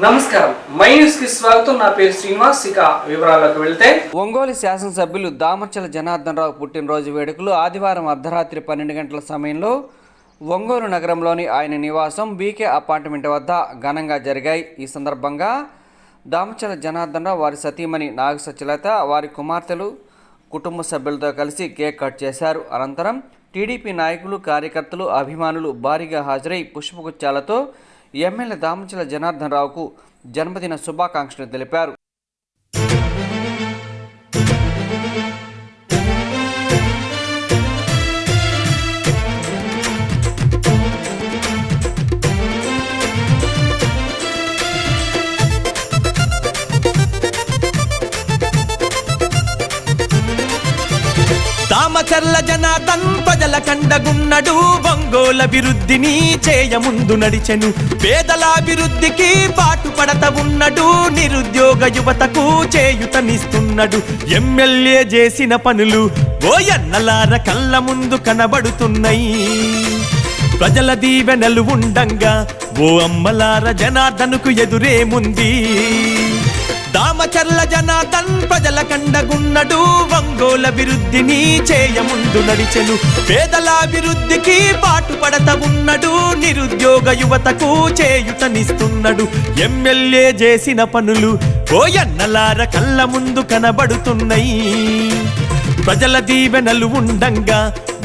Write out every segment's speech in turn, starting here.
నమస్కారం, my news కి స్వాగతం. నా పేరు శ్రీనివాస్. ఇక వివరాల్లోకి వెళ్తే, ఒంగోలు శాసనసభ్యులు దామర్చల జనార్దన్ రావు పుట్టినరోజు వేడుకలు ఆదివారం అర్ధరాత్రి 12 గంటల సమయంలో ఒంగోలు నగరంలోని ఆయన నివాసం బీకే అపార్ట్మెంట్ వద్ద ఘనంగా జరిగాయి. ఈ సందర్భంగా దామర్చల జనార్దన్ రావు వారి సతీమణి నాగసత్యలత వారి కుమార్తెలు కుటుంబ సభ్యులతో కలిసి కేక్ కట్ చేశారు. అనంతరం టీడీపీ నాయకులు, కార్యకర్తలు, అభిమానులు భారీగా హాజరై పుష్పగుచ్చాలతో ఎమ్మెల్యే దామర్చల జనార్దన్ రావుకు జన్మదిన శుభాకాంక్షలు తెలిపారు. దామచర్ల జనార్దన్ ప్రజల కండగున్నడు, ఒంగోలు అభివృద్ధిని చేయముందు నడిచెను. పేదలాభివృద్ధికి పాటుపడత ఉన్నడు, నిరుద్యోగ యువతకు చేయుతనిస్తున్నాడు. ఎమ్మెల్యే చేసిన పనులు ఓయన్నలార కళ్ళ ముందు కనబడుతున్నాయి. ప్రజల దీవెనలు ఉండంగా ఓ అమ్మలార జనార్దన్కు ఎదురేముంది. దామచర్ల జనార్దన్ ప్రజల కండగున్నడు, ఒంగోలు అభివృద్ధిని చేయముందు నడిచెను. పేదలాభివృద్ధికి పాటుపడత ఉన్నడు, నిరుద్యోగ యువతకు చేయుతనిస్తున్నాడు. ఎమ్మెల్యే చేసిన పనులు ఓయన్నలార కళ్ళ ముందు కనబడుతున్నాయి. ప్రజల దీవెనలు ఉండంగా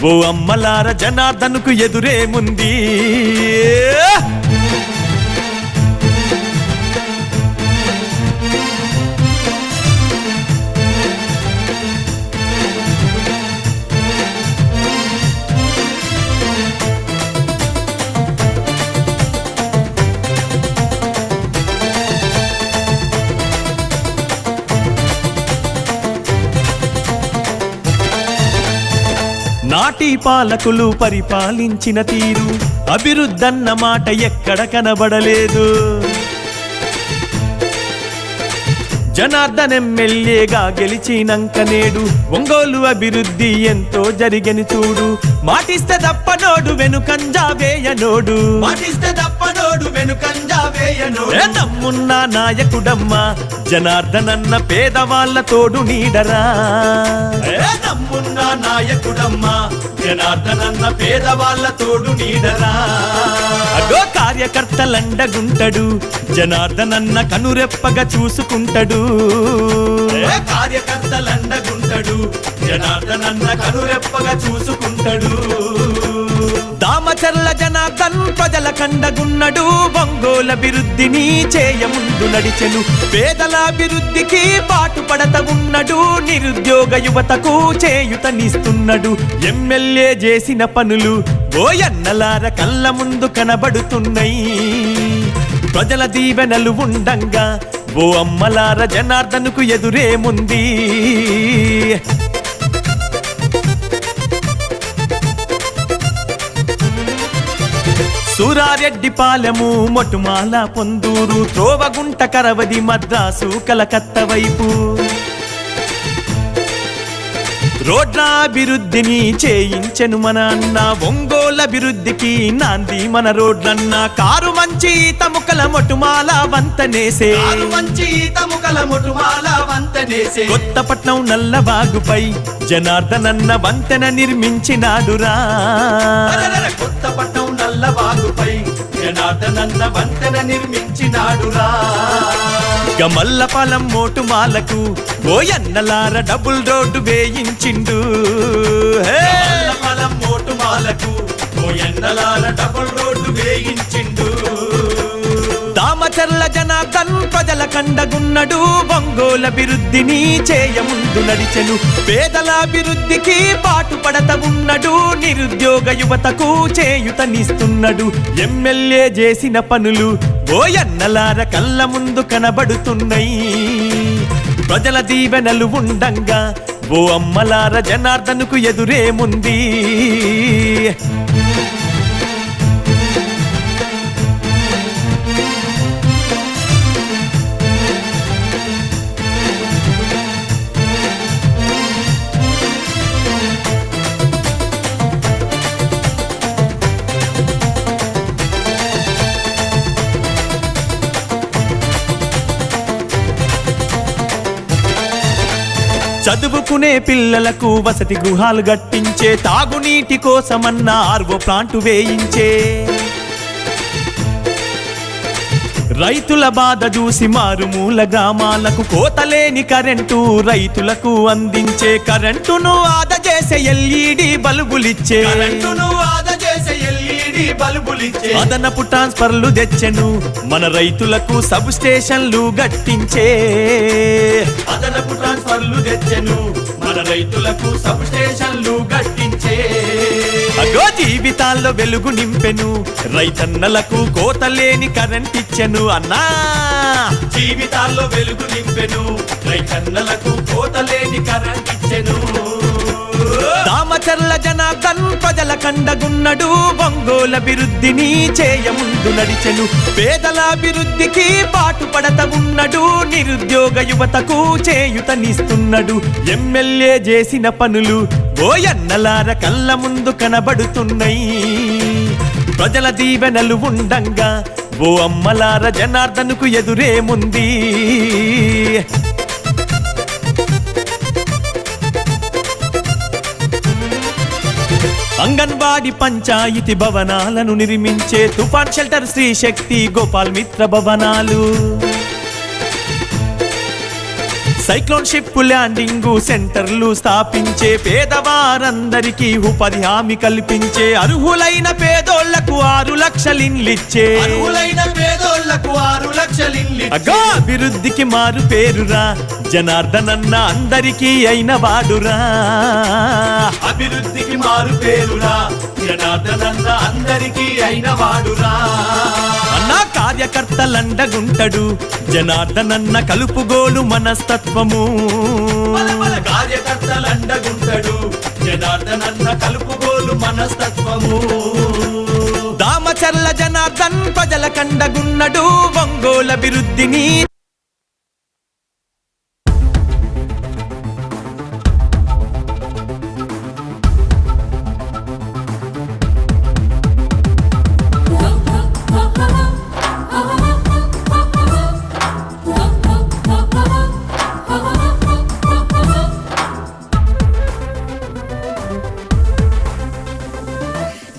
ఓ అమ్మలార జనార్దన్కు ఎదురేముంది. నాటి పాలకులు పరిపాలించిన తీరు అభివృద్ధన్న మాట ఎక్కడ కనబడలేదు. జనార్దన్ ఎమ్మెల్యేగా గెలిచినంక నేడు ఒంగోలు అభివృద్ధి ఎంతో జరిగని చూడు. మాటిస్తే తప్పనోడు వెనుకంజా వేయనోడు, మాటిస్తే తప్పనోడు వెనుకంజా వేయనోడు. దమ్మున్న నాయకుడమ్మ జనార్దన్ అన్న పేదవాళ్ళ తోడు నీడరా. దమ్మున్న నాయకుడమ్మ జనార్దన్ అన్న పేదవాళ్ళ తోడు నీడరా. అగో కార్యకర్తలండగుంటడు, జనార్దన్ అన్న కనురెప్పగా చూసుకుంటాడు. కార్యకర్తలండగుంటడు, జనార్దన్ అన్న కనురెప్పగా చూసుకుంటాడు. దామచర్ల జనార్దన్ ప్రజల కండగున్నడు, ఒంగోలు అభివృద్ధిని చేయముందు నడిచెను. పేదలాభివృద్ధికి పాటుపడత ఉన్నడు, నిరుద్యోగ యువతకు చేయుతనిస్తున్నాడు. ఎమ్మెల్యే చేసిన పనులు ఓయన్నలార కళ్ళ ముందు కనబడుతున్నాయి. ప్రజల దీవెనలు ఉండంగా ఓ అమ్మలార జనార్దన్కు ఎదురేముంది. సూరారెడ్డిపాలెము, మొటుమాల, పొందూరు, త్రోవగుంట, కరవది, మద్రాసు, కలకత్తా వైపు రోడ్ల అభివృద్ధిని చేయించెను మన అన్న. ఒంగోలు అభివృద్ధికి నాంది మన రోడ్లన్న. కారు మంచి తముకల మొటుమాల వంతనేసే, మంచి తముకల మొటుమాల వంతనేసే. కొత్తపట్నం నల్లబాగుపై జనార్దన్ అన్న వంతెన నిర్మించినాడురా. కొత్తపట్నం నల్లబాగుపై జనార్దన్ అన్న వంతెన నిర్మించినాడురా. గమల్లపాలెం మోటుమాలకు ఓయన్నలార డబుల్ రోడ్డు వేయించిండు. గమల్లపాలెం మోటుమాలకు ఓయన్నలార డబుల్ రోడ్డు వేయించిండు. దామచర్ల జనార్దన్ ప్రజల కండగున్నడు, ఒంగోలు అభివృద్ధిని చేయముందు నడిచెను. పేదలాభివృద్ధికి పాటుపడత ఉన్నడు, నిరుద్యోగ యువతకు చేయుతనిస్తున్నాడు. ఎమ్మెల్యే చేసిన పనులు ఓయన్నలార కళ్ళ ముందు కనబడుతున్నాయి. ప్రజల దీవెనలు ఉండంగా ఓ అమ్మలార జనార్దన్కు ఎదురేముంది. చదువుకునే పిల్లలకు వసతి గృహాలు కట్టించే, తాగునీటి కోసమన్న ఆర్వో ప్లాంటు వేయించే, రైతుల బాధ చూసి మారుమూల గ్రామాలకు కోతలేని కరెంటు రైతులకు అందించే, కరెంటును ఆదా చేసే ఎల్ఈడి బల్బులిచ్చే, అదనపు ట్రాన్స్ఫర్లు తెచ్చెను మన రైతులకు, సబ్ స్టేషన్లు గట్టించే, అదనపు ట్రాన్స్ఫర్లు తెచ్చెను మన రైతులకు, సబ్ స్టేషన్లు గట్టించే. అగో జీవితాల్లో వెలుగు నింపెను, రైతన్నలకు కోతలేని కరెంట్ ఇచ్చెను అన్నా, జీవితాల్లో వెలుగు నింపెను, రైతన్నలకు కోతలేని కరెంట్ ఇచ్చెను. దామచర్ల జనార్దన్ ప్రజల కండగున్నడు, ఒంగోలు అభివృద్ధిని చేయముందు నడిచెను, పేదల అభివృద్ధికి పాటుపడత ఉన్నడు, నిరుద్యోగ యువతకు చేయుతనిస్తున్నాడు. ఎమ్మెల్యే చేసిన పనులు ఓయన్నలార కళ్ళ ముందు కనబడుతున్నాయి, ప్రజల దీవెనలు ఉండంగా ఓ అమ్మలార జనార్దన్కు ఎదురేముంది. అంగన్వాడి పంచాయతీ భవనాలను నిర్మించే, తుఫాన్ షెల్టర్ శ్రీ శక్తి గోపాల్ మిత్ర భవనాలు, సైక్లోన్ షిప్ ల్యాండింగ్ సెంటర్లు స్థాపించే, పేదవారందరికీ ఉపాధి హామీ కల్పించే, అర్హులైన పేదోళ్లకు 6 లక్షలు ఇండ్లిచ్చే, అగా అభివృద్ధికి మారు పేరురా జనార్దనన్న అందరికీ అయిన వాడురా, అభివృద్ధికి మారు పేరురా జనార్దనన్న అందరికీ అయిన వాడురా. అన్నా కార్యకర్తలండగుంటడు జనార్దనన్న, కలుపుగోలు మనస్తత్వము, కార్యకర్తలండగుంటడు జనార్దనన్న, కలుపుగోలు మనస్తత్వము. దామచర్ల జనార్దన్ ప్రజల కండగున్నడు, ఒంగోలు అభివృద్ధిని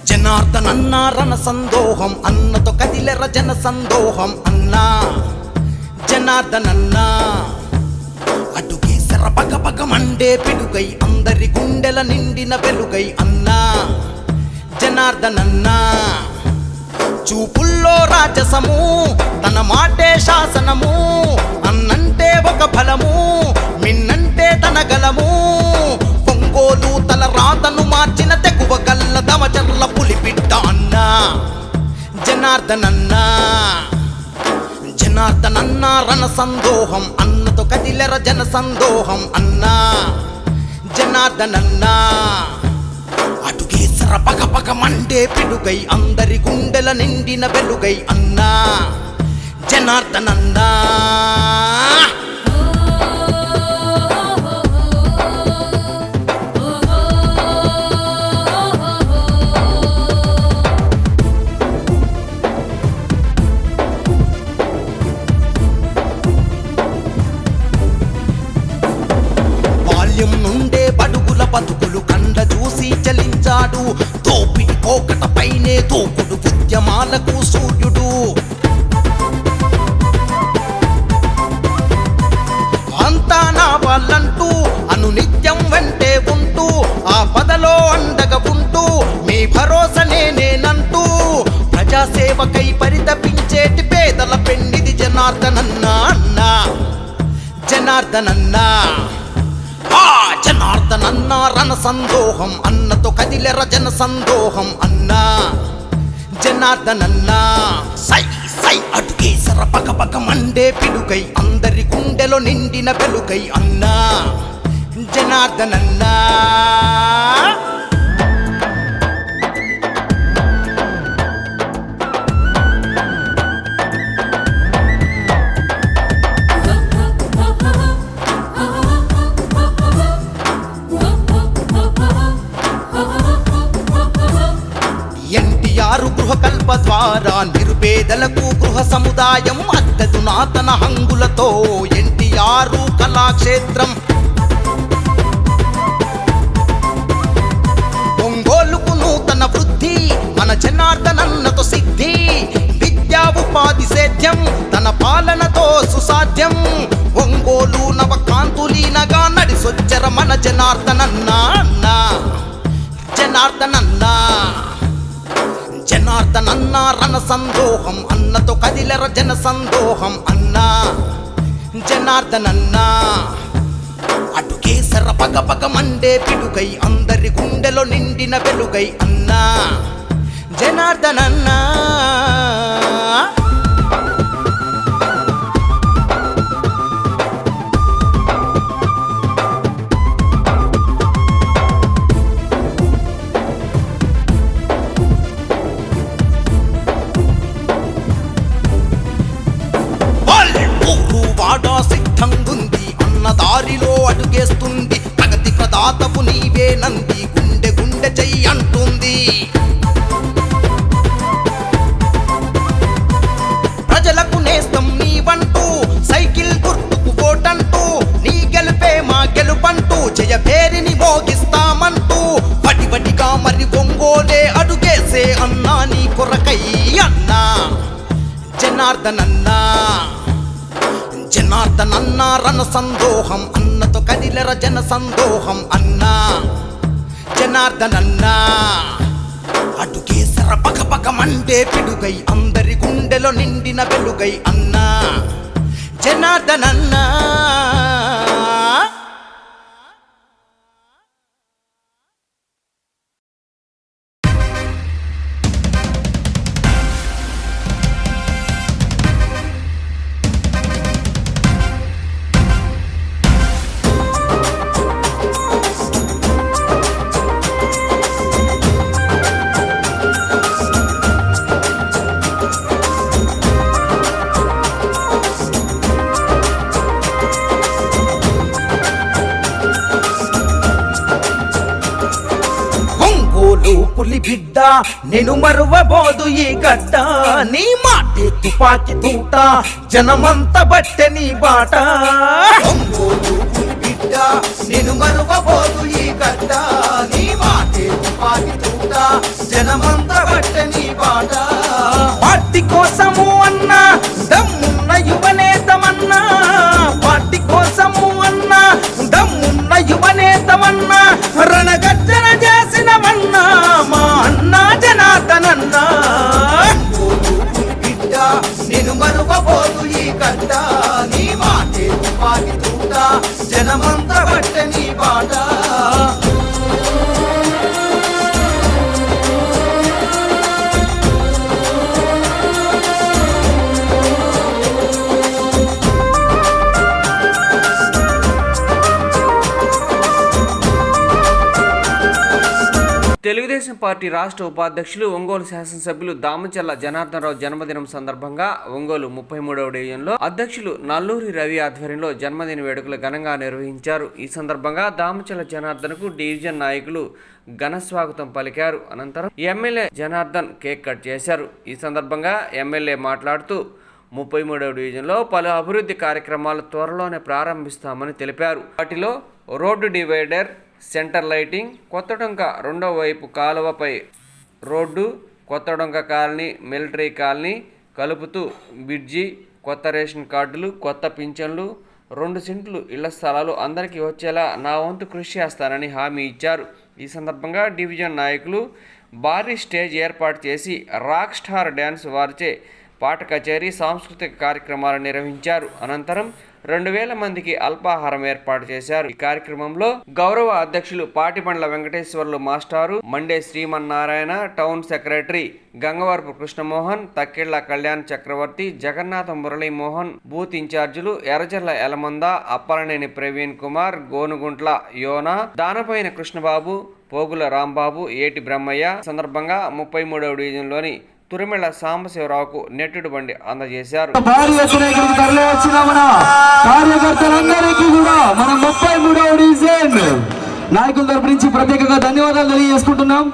జనార్దనన్న రణ సందోహం, అన్నతో కదిలెర జన సందోహం అన్నా, జనార్దనన్న అటుకేసర పగ పగ మండే పిడుగై, అందరి గుండెల నిండిన వెలుగై అన్నా, జనార్దనన్న చూపుల్లో రాజసము, తన మాటే శాసనము, అన్నంటే ఒక ఫలము, మిన్నంటే తన గలము, ఒంగోలు తల రాతను మార్చిన తెగువ గల్ల దమచర్ల పులిబిడ్డ అన్నా, జనార్దనన్న. జనార్దనన్న రణ సందోహం, అన్నతో కదిలెర జన సందోహం అన్నా, జనార్దనన్న అటుకేసర పగ పగ మండే పిడుగై, అందరి గుండెల నిండిన వెలుగై అన్నా, జనార్దనన్న. నుండే బడుగుల బతుకులు కండ చూసి చలించాడు, తోపిడి కోకట పైనే తోకుడు ఉద్యమాలకు సూర్యుడు, అంతా నా వాళ్ళంటూ అనునిత్యం వెంటే ఉంటూ, ఆ పదలో అండగా ఉంటూ, మీ భరోసా నేనంటూ, ప్రజాసేవకై పరితపించేటి పేదల పెండిది జనార్దనన్న అన్నా, జనార్దనన్న. జనార్దనన్న రణ సందోహం, అన్నతో కదిలెర జన సందోహం అన్నా, జనార్దనన్న. సై సై అటుకేసర పగ పగ మండే పిడుగై, అందరి గుండెలో నిండిన వెలుగై అన్నా, జనార్దనన్న. గృహకల్ప ద్వారా నిరుపేదలకు గృహ సముదాయం, అద్దెదునాతన హంగులతో ఎన్టీఆర్ కళాక్షేత్రం, జనార్దనన్నతో సిద్ధి, విద్యా ఉపాధి సేద్యం, తన పాలనతో సుసాధ్యం. ఒంగోలు నవకాంతులీనగా నడిసొచ్చర మన జనార్దనన్న అన్న. జనార్దనన్న జనార్దనన్న రణ సందోహం, అన్నతో కదిలెర జన సందోహం అన్న. జనార్దనన్న అటుకేసర పగ పగ మండే పిడుగై, అందరి గుండెలో నిండిన వెలుగై అన్నా. జనార్దనన్న వాడా సిద్ధంగుంది, అన్న దారిలో అడుగేస్తుంది. ప్రగతి ప్రదాతవు నీవే నంది, గుండె గుండె చెయ్యి అంటుంది. ప్రజలకు నేస్తం నీవంటూ, సైకిల్ గుర్తుకు ఓటంటూ, నీ గెలుపే మా గెలుపంటూ, జయ పేరిని మోగిస్తామంటూ, వడివడిగా మరి ఒంగోలే అడుగేసే అన్నా నీ కొరకై అన్నా. జనార్దనన్న జనార్దనన్న రణ సందోహం, అన్నతో కదిలెర జన సందోహం అన్నా. జనార్దనన్న అడుగేసర పగ పగ మండే పిడుగై, అందరి గుండెలో నిండిన వెలుగై అన్నా. జనార్దనన్న పులి బిడ్డ నేను మరువబోదు ఈ గడ్డ, నీ మాటే తుపాకి తూట, జనమంత బట్టె నీ బాట. పులి బిడ్డ నేను మరువబోదు ఈ గడ్డ, నీ మాటే తుపాకి తూట, జనమంత బట్టె నీ బాట. పార్టీ కోసము అన్నా దమ్మున్న యువనేతమన్నా, పార్టీ కోసము అన్నా దమ్మున్న యువనేతమన్నా, రణగర్జన చేసినవన్నా మా అన్నా జనార్దనన్న. బిడ్డ నేను మరువబోదు ఈ గడ్డ, నీ మాటే తుపాకి తూట, జనమంత బట్టె నీ బాట. తెలుగుదేశం పార్టీ రాష్ట్ర ఉపాధ్యక్షులు ఒంగోలు శాసనసభ్యులు దామచర్ల జనార్దనరావు జన్మదినం సందర్భంగా ఒంగోలు 33వ డివిజన్లో అధ్యక్షులు నల్లూరి రవి ఆధ్వర్యంలో జన్మదిన వేడుకలు ఘనంగా నిర్వహించారు. ఈ సందర్భంగా దామచర్ల జనార్దన్కు డివిజన్ నాయకులు ఘన స్వాగతం పలికారు. అనంతరం ఎమ్మెల్యే జనార్దన్ కేక్ కట్ చేశారు. ఈ సందర్భంగా ఎమ్మెల్యే మాట్లాడుతూ 33వ డివిజన్లో పలు అభివృద్ధి కార్యక్రమాలు త్వరలోనే ప్రారంభిస్తామని తెలిపారు. వాటిలో రోడ్డు డివైడర్, సెంటర్ లైటింగ్, కొత్తడొంక రెండో వైపు కాలువపై రోడ్డు, కొత్తడొంక కాలనీ, మిలిటరీ కాలనీ కలుపుతూ బ్రిడ్జి, కొత్త రేషన్ కార్డులు, కొత్త పింఛన్లు, 2 సెంట్లు ఇళ్ల స్థలాలు అందరికీ వచ్చేలా నా వంతు కృషి చేస్తానని హామీ ఇచ్చారు. ఈ సందర్భంగా డివిజన్ నాయకులు భారీ స్టేజ్ ఏర్పాటు చేసి రాక్ స్టార్ డ్యాన్స్ వారిచే పాట కచేరీ, సాంస్కృతిక కార్యక్రమాలు నిర్వహించారు. అనంతరం 2000 మందికి అల్పాహారం ఏర్పాటు చేశారు. ఈ కార్యక్రమంలో గౌరవ అధ్యక్షులు పాటిబండ్ల వెంకటేశ్వర్లు మాస్టారు, Mande Srimannarayana, town secretary Gangavarapu Krishnamohan, Takkilla Kalyan Chakravarthi, Jagannatha Muralimohan, booth ఇన్ఛార్జీలు ఎర్రజర్ల ఎలమంద, అప్పలనేని ప్రవీణ్ కుమార్, గోనుగుంట్ల యోనా, దానపైన కృష్ణబాబు, పోగుల రాంబాబు, ఏటి బ్రహ్మయ్య సందర్భంగా 33వ డివిజన్లోని తురిమెళ్ల సాంబశివరావుకు నెట్టుడు బండి అందజేశారు. కార్యకర్తలందరికీ కూడా మన 33వ డివిజన్ నాయకుల తరపు నుంచి ప్రత్యేకంగా ధన్యవాదాలు తెలియజేసుకుంటున్నాం.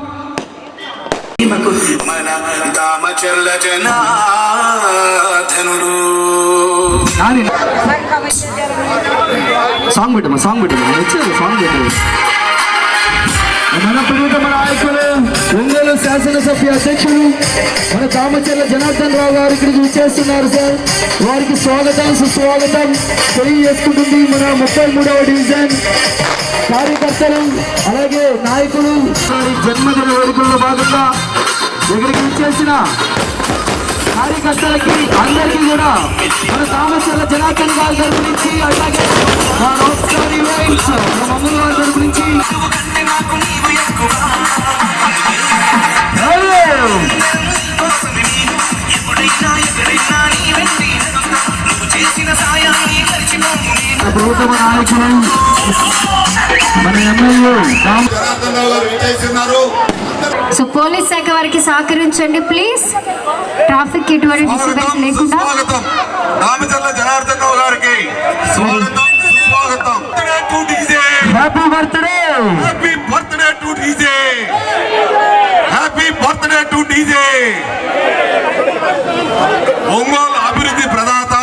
సాంగ్ పెట్టమ్మా, సాంగ్ పెట్టమ్మా, వచ్చేది సాంగ్ పెట్టండి. మన ప్రియతమ నాయకులు ఒంగోలు శాసనసభ్య అధ్యక్షులు మన దామచర్ల జనార్దన్ రావు గారు ఇక్కడికి విచ్చేస్తున్నారు సార్. వారికి స్వాగతం సుస్వాగతం తెలియజేసుకుంటుంది మన 33వ డివిజన్ కార్యకర్తలు అలాగే నాయకులు. వారి జన్మదిన వేడుకల్లో భాగంగా ఇక్కడికి విచ్చేసిన కార్యకర్తలకి అందరికీ కూడా మన దామచర్ల జనార్దన్ రావు గారి గురించి అలాగే మా రోస్టార్ ఈవెంట్స్ మన మమ్మల్ని వారి గారి గురించి ప్రభుత్వ నాయకులు మన ఎమ్మెల్యే సో పోలీస్ శాఖ వారికి సహకరించండి ప్లీజ్. ట్రాఫిక్ ఎటువంటి డిస్టర్బెన్స్ లేకుండా. దామచర్ల జనార్దన్ రావు గారికి స్వాగతం సుస్వాగతం. Happy birthday, happy birthday to DJ, happy birthday to DJ. Ongole అభివృద్ధి ప్రదాత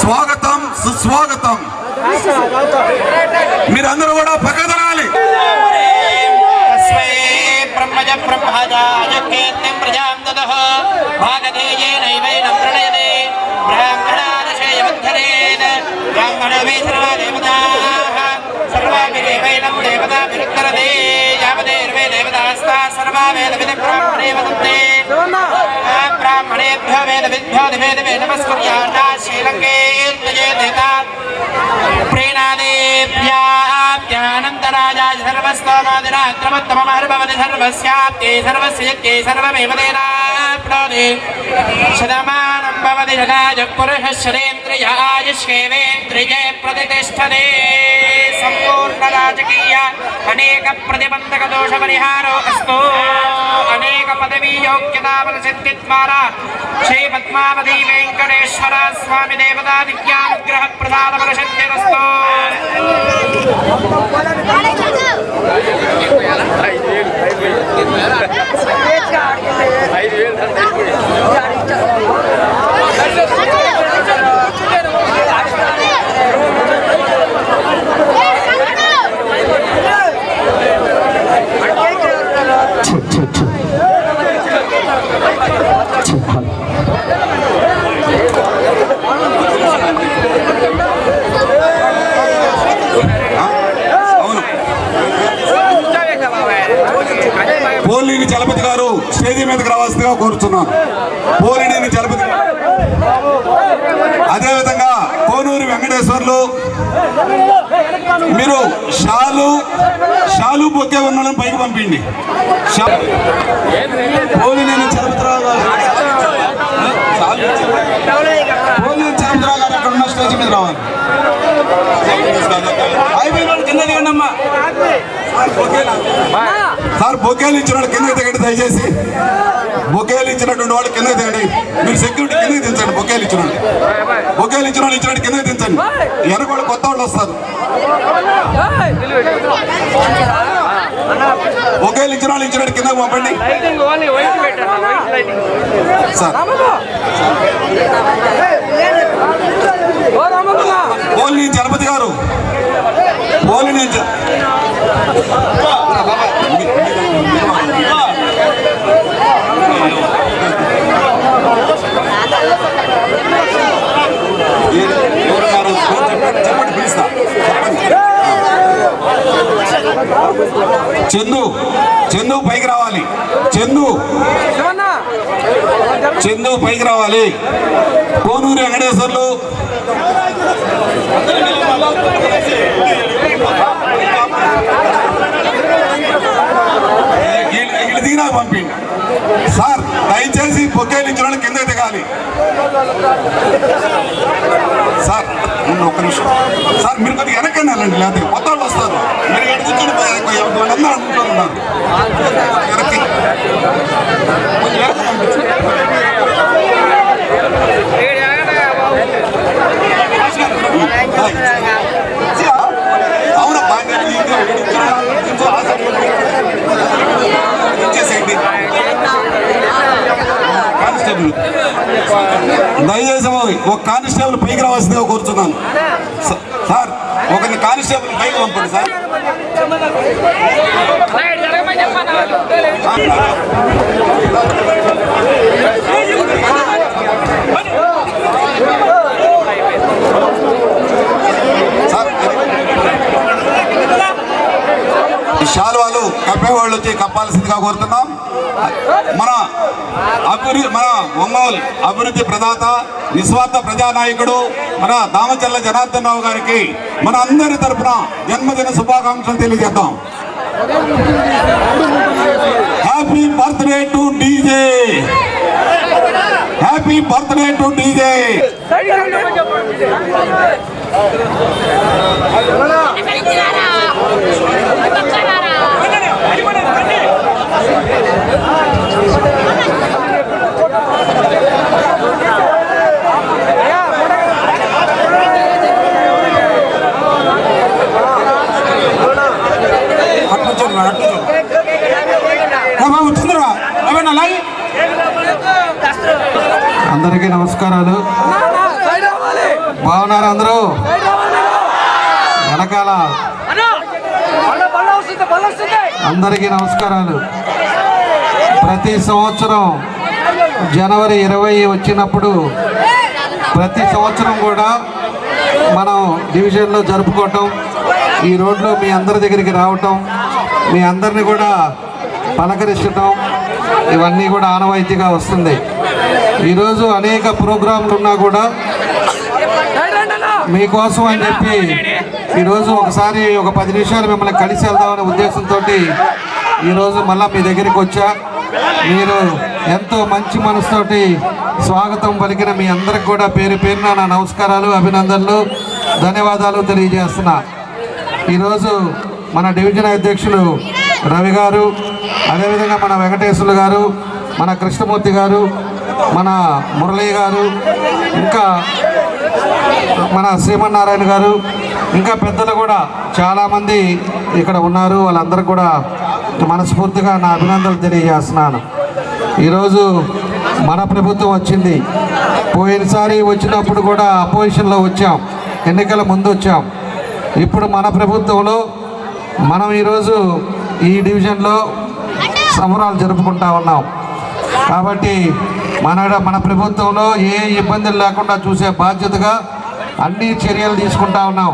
స్వాగతం సుస్వాగతం. మీరందరూ కూడా పక్కదనాలి. బ్రహ్మజ బ్రహ్మజాయకేత్యం ప్రజాం దదః భాగధేయేనైవైనం ప్రణయతే బ్రాహ్మణాదశయవద్ధరేత్ బ్రాహ్మణమే సర్వా దేవతాః సర్వాభిరేవైనం దేవతాభిరుత్తరతే యావదేర్వే దేవతాస్తా సర్వా వేదవిది బ్రాహ్మణే వదంతే బ్రాహ్మణేభ్యో వేదవిద్భ్యో దివేదవే నమస్కుర్యాణా శ్రీలంకేర్తయేదేతా ప్రేణాదేభ్యాప్యానంతరాజాయ సర్వస్తోమాదిరాక్రమత్తమమహర్భవతి సర్వస్యాప్తే సర్వస్యత్యై సర్వమేవ తేనాప్నోతి శతమానం భవతి శతాయ పురుషశ్రేంద్రియ ఆయుష్యేవేంద్రియే ప్రతిష్టతే సంపూర్ణరాజకీయ అనేక ప్రతిబంధక దోష పరిహారో అస్తు అనేక పదవీ యోగ్యతా ప్రసిద్ధి ద్వారా శ్రీ పద్మావతి వెంకటేశ్వర స్వామి దేవతా దివ్యానుగ్రహ ప్రసాద ప్రసిద్ధిరస్తు. పోలిని చలపతి గారు స్టేజీ మీదకి రావాల్సిందిగా కోరుతున్నాను. పోలిని చలపతి, అదేవిధంగా కోనూరు వెంకటేశ్వర్లు మీరు షాలు బొక్కే ఉన్న పైకి పంపిండి. పోలిని చలపతిరావు గారు, పోలిని చలపతిరావు గారు అక్కడ ఉన్న స్టేజీ మీద రావాలి. కింద దిగండి అమ్మా. సార్ బొకేలు ఇచ్చిన వాళ్ళు కిందకి దిగండి దయచేసి. బొకేలు ఇచ్చినటువంటి వాళ్ళు కిందకి దిగండి. మీరు సెక్యూరిటీ కిందకి దించండి. బొకేలు ఇచ్చిన వాళ్ళు ఇచ్చినట్టు కిందకి దించండి. వెనక వాళ్ళు కొత్త వాళ్ళు వస్తారు. బొకేలు ఇచ్చిన వాళ్ళు ఇచ్చినట్టు కిందకి పంపండి సార్. పోలిని చలపతి గారు, పోలిని చెప్పండి పిలుస్తా. చందు పైకి రావాలి. చందు పైకి రావాలి. కోనూరు వెంకటేశ్వర్లు వీళ్ళు దిగినా పంపిండి సార్. దయచేసి బొకేలు ఇచ్చిన వాళ్ళు కింద దిగాలి సార్. ఒక్క నిమిషం సార్, మీరు కొద్దిగా వెనక్కి వెళ్ళండి, లేకపోతే కొత్త వాళ్ళు వస్తారు. మీరు ఎక్కడ కూర్చొని వాళ్ళందరూ అనుకుంటున్నారు వెనక్కి. అవునబ్బా, ఇచ్చేసేయండి. కానిస్టేబుల్ దయచేసి ఒక కానిస్టేబుల్ పైకి రావాల్సిందిగా కోరుతున్నాను సార్. ఒకరిని కానిస్టేబుల్ పైకి పంపండి సార్. శాలువాలు కప్పేవాళ్ళు వచ్చి కప్పాల్సిందిగా కోరుతున్నాం. మన ఒంగోలు అభివృద్ధి ప్రదాత నిస్వార్థ ప్రజానాయకుడు మన దామచర్ల జనార్దన్ రావు గారికి మన అందరి తరఫున జన్మదిన శుభాకాంక్షలు తెలియజేద్దాం. Happy birthday to DJ, happy birthday to DJ. అందరికీ నమస్కారాలు. బాగున్నారు అందరూ? వెనకాల అందరికీ నమస్కారాలు. ప్రతి సంవత్సరం జనవరి 20 వచ్చినప్పుడు ప్రతి సంవత్సరం కూడా మనం డివిజన్లో జరుపుకోవటం, ఈ రోడ్లో మీ అందరి దగ్గరికి రావటం, మీ అందరినీ కూడా పలకరించటం, ఇవన్నీ కూడా ఆనవాయితీగా వస్తుంది. ఈరోజు అనేక ప్రోగ్రాంలు ఉన్నా కూడా మీకోసం అని చెప్పి ఈరోజు ఒకసారి ఒక 10 నిమిషాలు మిమ్మల్ని కలిసి వెళ్దామనే ఉద్దేశంతో ఈరోజు మళ్ళీ మీ దగ్గరికి వచ్చా. మీరు ఎంతో మంచి మనసుతోటి స్వాగతం పలికిన మీ అందరికి కూడా పేరు పేరున నా నమస్కారాలు, అభినందనలు, ధన్యవాదాలు తెలియజేస్తున్నా. ఈరోజు మన డివిజన్ అధ్యక్షులు రవి గారు, అదేవిధంగా మన వెంకటేశ్వర్లు గారు, మన కృష్ణమూర్తి గారు, మన మురళీ గారు, ఇంకా మన శ్రీమన్నారాయణ గారు, ఇంకా పెద్దలు కూడా చాలామంది ఇక్కడ ఉన్నారు. వాళ్ళందరూ కూడా మనస్ఫూర్తిగా నా అభినందనలు తెలియజేస్తున్నాను. ఈరోజు మన ప్రభుత్వం వచ్చింది. పోయినసారి వచ్చినప్పుడు కూడా అపోజిషన్లో వచ్చాం, ఎన్నికల ముందు వచ్చాం. ఇప్పుడు మన ప్రభుత్వంలో మనం ఈరోజు ఈ డివిజన్లో సంబరాలు జరుపుకుంటా ఉన్నాం. కాబట్టి మన ప్రభుత్వంలో ఏ ఇబ్బందులు లేకుండా చూసే బాధ్యతగా అన్ని చర్యలు తీసుకుంటా ఉన్నాం.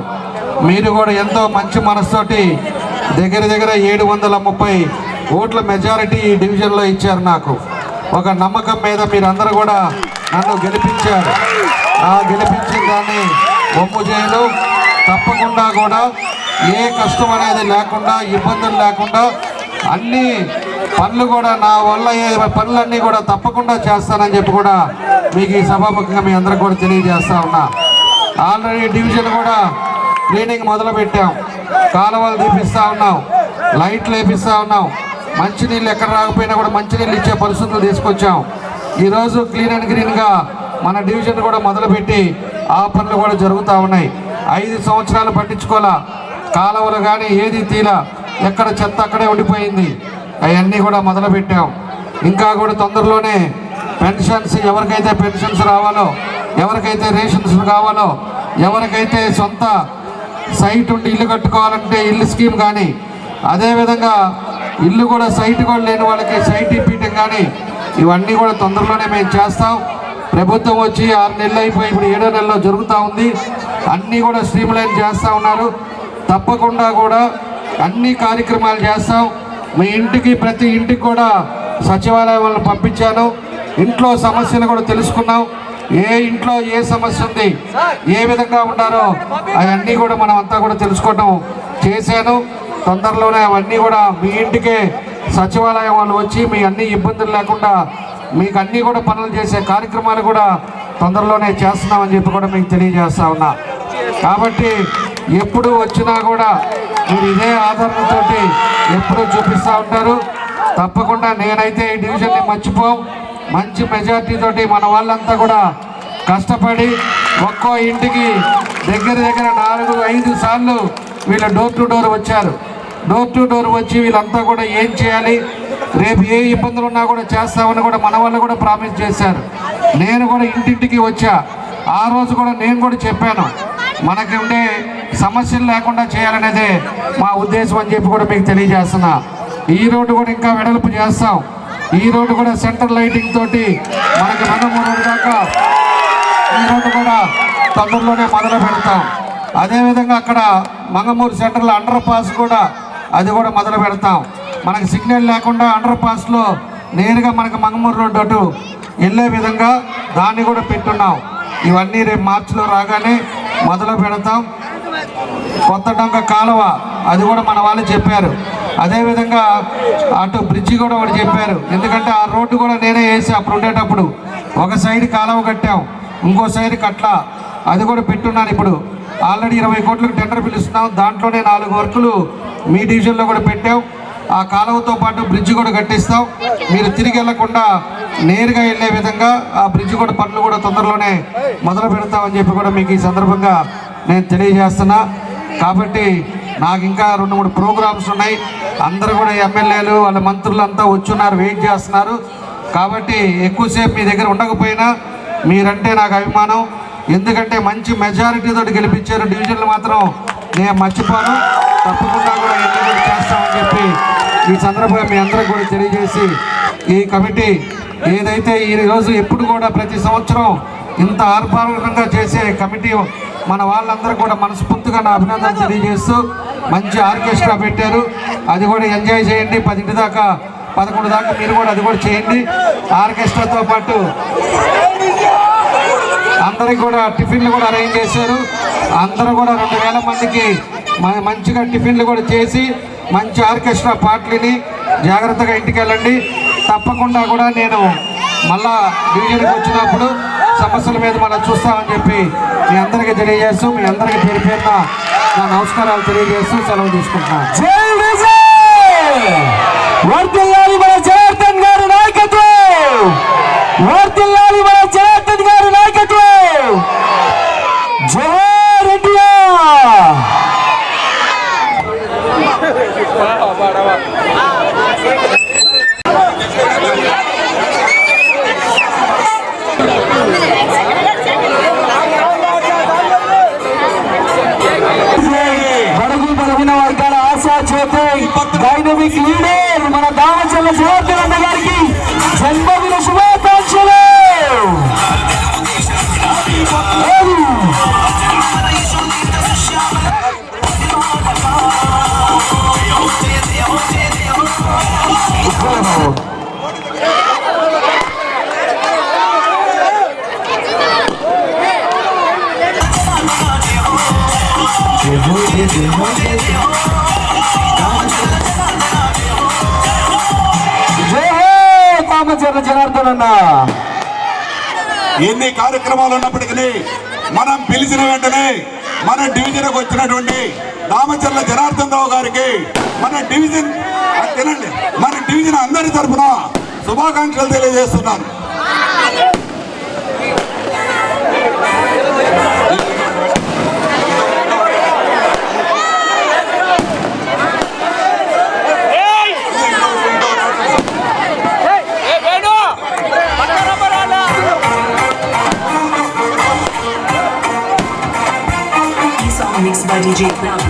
మీరు కూడా ఎంతో మంచి మనసుతోటి దగ్గర 730 ఓట్ల మెజారిటీ ఈ డివిజన్లో ఇచ్చారు. నాకు ఒక నమ్మకం మీద మీరందరూ కూడా నన్ను గెలిపించారు. ఆ గెలిపించిన దాన్ని ఒప్పు చేయను. తప్పకుండా కూడా ఏ కష్టం అనేది లేకుండా, ఇబ్బందులు లేకుండా అన్ని పనులు కూడా నా వల్ల పనులన్నీ కూడా తప్పకుండా చేస్తానని చెప్పి కూడా మీకు ఈ సభాముఖంగా మీ అందరికి కూడా తెలియజేస్తా ఉన్నా. ఆల్రెడీ డివిజన్ కూడా క్లీనింగ్ మొదలు పెట్టాం. కాలువలు తీపిస్తూ ఉన్నాం, లైట్లు వేపిస్తూ ఉన్నాం. మంచినీళ్ళు ఎక్కడ రాకపోయినా కూడా మంచినీళ్ళు ఇచ్చే పరిస్థితులు తీసుకొచ్చాం. ఈరోజు క్లీన్ అండ్ గ్రీన్గా మన డివిజన్ కూడా మొదలుపెట్టి ఆ పనులు కూడా జరుగుతూ ఉన్నాయి. 5 సంవత్సరాలు పట్టించుకోవాలా, కాలువలు కానీ ఏది తీలా, ఎక్కడ చెత్త అక్కడే ఉండిపోయింది. అవన్నీ కూడా మొదలుపెట్టాం. ఇంకా కూడా తొందరలోనే పెన్షన్స్, ఎవరికైతే పెన్షన్స్ రావాలో, ఎవరికైతే రేషన్స్ కావాలో, ఎవరికైతే సొంత సైట్ ఉండి ఇల్లు కట్టుకోవాలంటే ఇల్లు స్కీమ్ కానీ, అదేవిధంగా ఇల్లు కూడా సైట్ కూడా లేని వాళ్ళకి సైట్ ఇప్పించడం కానీ, ఇవన్నీ కూడా తొందరలోనే మేము చేస్తాం. ప్రభుత్వం వచ్చి 6 నెలలు అయిపోయి ఇప్పుడు 7వ నెలలో జరుగుతూ ఉంది. అన్నీ కూడా స్ట్రీమ్లైన్ చేస్తూ ఉన్నారు. తప్పకుండా కూడా అన్ని కార్యక్రమాలు చేస్తాం. మీ ఇంటికి, ప్రతి ఇంటికి కూడా సచివాలయం వాళ్ళని పంపించాను. ఇంట్లో సమస్యలు కూడా తెలుసుకున్నాం. ఏ ఇంట్లో ఏ సమస్య ఉంది, ఏ విధంగా ఉన్నారో అవన్నీ కూడా మనం అంతా కూడా తెలుసుకోవటం చేశాను. తొందరలోనే అవన్నీ కూడా మీ ఇంటికే సచివాలయం వాళ్ళు వచ్చి మీ అన్ని ఇబ్బందులు లేకుండా మీకు అన్నీ కూడా పనులు చేసే కార్యక్రమాలు కూడా తొందరలోనే చేస్తున్నామని చెప్పి కూడా మీకు తెలియజేస్తా ఉన్నా. కాబట్టి ఎప్పుడు వచ్చినా కూడా మీరు ఇదే ఆధారంతో ఎప్పుడూ చూపిస్తూ ఉంటారు. తప్పకుండా నేనైతే ఈ డివిజన్ని మర్చిపోం. మంచి మెజార్టీ తోటి మన వాళ్ళంతా కూడా కష్టపడి ఒక్కో ఇంటికి దగ్గర 4-5 సార్లు వీళ్ళ డోర్ టు డోర్ వచ్చారు. డోర్ టు డోర్ వచ్చి వీళ్ళంతా కూడా ఏం చేయాలి, రేపు ఏ ఇబ్బందులు ఉన్నా కూడా చేస్తామని కూడా మన వాళ్ళు కూడా ప్రామిస్ చేశారు. నేను కూడా ఇంటింటికి వచ్చా. ఆ రోజు కూడా నేను కూడా చెప్పాను, మనకి ఉండే సమస్యలు లేకుండా చేయాలనేదే మా ఉద్దేశం అని చెప్పి కూడా మీకు తెలియజేస్తున్నా. ఈ రోడ్డు కూడా ఇంకా వెడల్పు చేస్తాం. ఈ రోడ్డు కూడా సెంటర్ లైటింగ్ తోటి మనకి మంగమూరు దాకా ఈ రోడ్డు కూడా తొందరలోనే మొదలు పెడతాం. అదేవిధంగా అక్కడ మంగమూరు సెంటర్లో అండర్ పాస్ కూడా అది కూడా మొదలు పెడతాం. మనకి సిగ్నల్ లేకుండా అండర్ పాస్లో నేరుగా మనకి మంగమూరు రోడ్డు అటు వెళ్ళే విధంగా దాన్ని కూడా పెట్టున్నాం. ఇవన్నీ రేపు మార్చిలో రాగానే మొదలు పెడతాం. కొత్త డొంక కాలువ అది కూడా మన వాళ్ళు చెప్పారు. అదేవిధంగా అటు బ్రిడ్జి కూడా ఒకటి చెప్పారు. ఎందుకంటే ఆ రోడ్డు కూడా నేనే వేసి అప్పుడు ఉండేటప్పుడు ఒక సైడ్ కాలువ కట్టాం, ఇంకో సైడ్ కట్ల అది కూడా పెట్టున్నాను. ఇప్పుడు ఆల్రెడీ 20 కోట్లకు టెండర్ పిలుస్తున్నాం. దాంట్లోనే 4 వర్కులు మీ డివిజన్లో కూడా పెట్టాం. ఆ కాలువతో పాటు బ్రిడ్జి కూడా కట్టిస్తాం. మీరు తిరిగి వెళ్లకుండా నేరుగా వెళ్ళే విధంగా ఆ బ్రిడ్జి కూడా పనులు కూడా తొందరలోనే మొదలు పెడతామని చెప్పి కూడా మీకు ఈ సందర్భంగా నేను తెలియజేస్తున్నా. కాబట్టి నాకు ఇంకా 2-3 ప్రోగ్రామ్స్ ఉన్నాయి. అందరూ కూడా ఎమ్మెల్యేలు వాళ్ళ మంత్రులు అంతా వచ్చున్నారు, వెయిట్ చేస్తున్నారు. కాబట్టి ఎక్కువసేపు మీ దగ్గర ఉండకపోయినా మీరంటే నాకు అభిమానం. ఎందుకంటే మంచి మెజారిటీతో గెలిపించారు. డివిజన్లు మాత్రం నేను మర్చిపోను. తప్పకుండా కూడా ఎన్నికలు చేస్తామని చెప్పి ఈ సందర్భంగా మీ అందరికి కూడా తెలియజేసి, ఈ కమిటీ ఏదైతే ఈరోజు ఎప్పుడు కూడా ప్రతి సంవత్సరం ఇంత ఆర్భాటంగా చేసే కమిటీ మన వాళ్ళందరూ కూడా మనస్ఫూర్తిగా నా అభినందనలు తెలియజేస్తూ మంచి ఆర్కెస్ట్రా పెట్టారు. అది కూడా ఎంజాయ్ చేయండి. 10 దాకా 11 దాకా మీరు కూడా అది కూడా చేయండి. ఆర్కెస్ట్రాతో పాటు అందరికి కూడా టిఫిన్లు కూడా అరేంజ్ చేశారు. అందరూ కూడా 2000 మందికి మంచిగా టిఫిన్లు కూడా చేసి మంచి ఆర్కెస్ట్రా పాటలని జాగ్రత్తగా ఇంటికి వెళ్ళండి. తప్పకుండా కూడా నేను మళ్ళా డివిజన్కి వచ్చినప్పుడు సమస్యల మీద మనం చూస్తామని చెప్పి మీ అందరికీ తెలియజేస్తూ, మీ అందరికీ పేరు పేరున నా నమస్కారాలు తెలియజేస్తూ సెలవు తీసుకుంటున్నాను. వర్ధిల్లాలి మన జనార్దన్ గారి నాయకత్వం, వర్ధిల్లాలి మన జనార్దన్ గారి నాయకత్వం. జోహార్ ఇండియా. బడుగు బలహీన వర్గాల ఆశా జ్యోతి డైనమిక్ లీడర్ మన దామచర్ల జనార్దన్ అన్న గారికి జన్మదిన శుభాకాంక్షలు. దామచర్ల జనార్దన్ అన్న. ఎన్ని కార్యక్రమాలు ఉన్నప్పటికీ మనం పిలిచిన వెంటనే మన డివిజన్కి వచ్చినటువంటి దామచర్ల జనార్దన్ రావు గారికి మన డివిజన్ అందరి తరఫున శుభాకాంక్షలు తెలియజేస్తున్నాను. Mixed by DJ Cloud.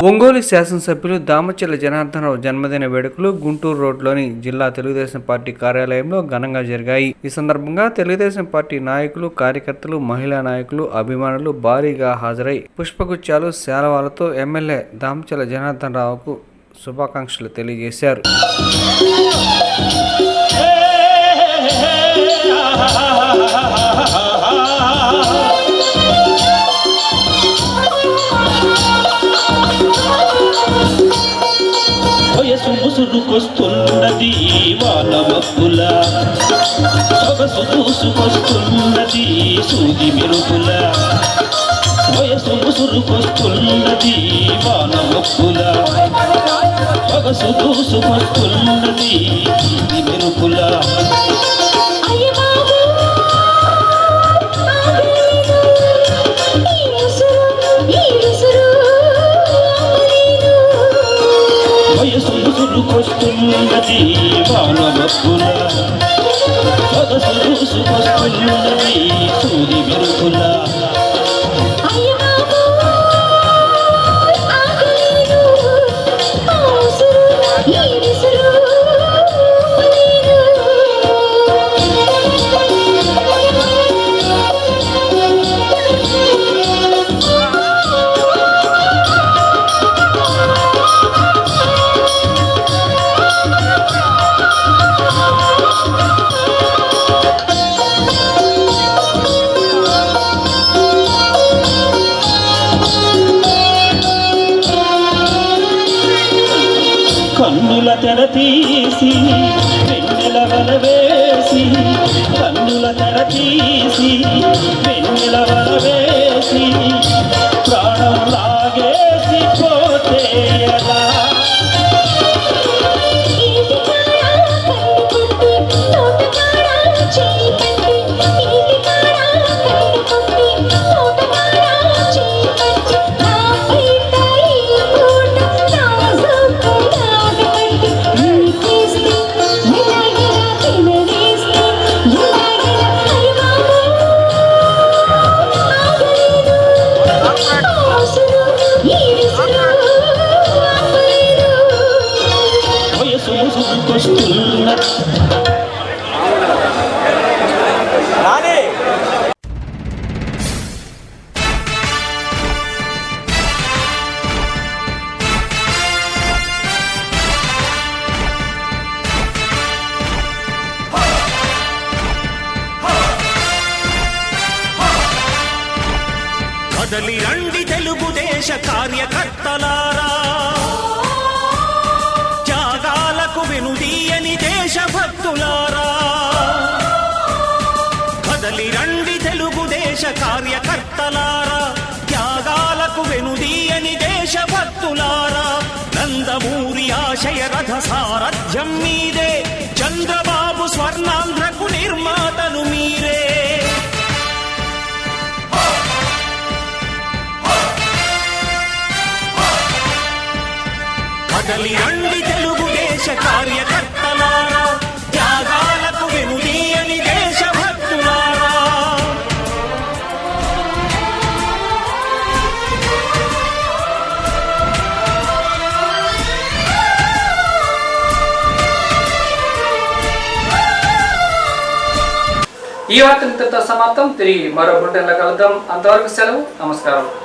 Ongole శాసనసభ్యులు దామచర్ల జనార్దన్ రావు జన్మదిన వేడుకలు గుంటూరు రోడ్లోని జిల్లా తెలుగుదేశం పార్టీ కార్యాలయంలో ఘనంగా జరిగాయి. ఈ సందర్భంగా తెలుగుదేశం పార్టీ నాయకులు, కార్యకర్తలు, మహిళా నాయకులు, అభిమానులు భారీగా హాజరై పుష్పగుచ్చాలు, శాలువాలతో ఎమ్మెల్యే దామచర్ల జనార్దన్ రావుకు శుభాకాంక్షలు తెలియజేశారు. వయసు ముసురుకొస్తున్నది వాన మబ్బుల, సొగసు దూసుకొస్తున్నది సూది మెరుపుల. వయసు ముసురుకొస్తున్నది వాన మబ్బుల, సొగసు దూసుకొస్తున్నది సూది మెరుపుల. వయసు ముసురుకొస్తున్నది వాన మబ్బుల, సొగసు దూసుకొస్తున్నది సూది మెరుపుల. కన్నుల తెర తీసి వెన్నెల వల వేసి, కన్నుల తెర తీసి వెన్నెల వల వేసి, ప్రాణం లాగేసి పోతే ఎలా. వయసు ముసురుకొస్తున్న కదలి రండి తెలుగుదేశ కార్యకర్తలారా, త్యాగాలకు వెనుదీయని దేశభక్తులారా. కదలి రండి తెలుగుదేశ కార్యకర్తలారా, త్యాగాలకు వెనుదీయని దేశభక్తులారా. నందమూరి ఆశయ రథ సారథ్యం మీదే, చంద్రబాబు స్వర్ణాంధ్రకు నిర్మాతలు మీరే. కదలి రండి తెలుగుదేశ కార్యకర్తలారా, త్యాగాలకు వెనుదీయని దేశభక్తులారా. ఈ వార్త ఇంతటితో సమాప్తం. తిరిగి మరో బులెటిన్లో కలుద్దాం. అంతవరకు సెలవు. నమస్కారం.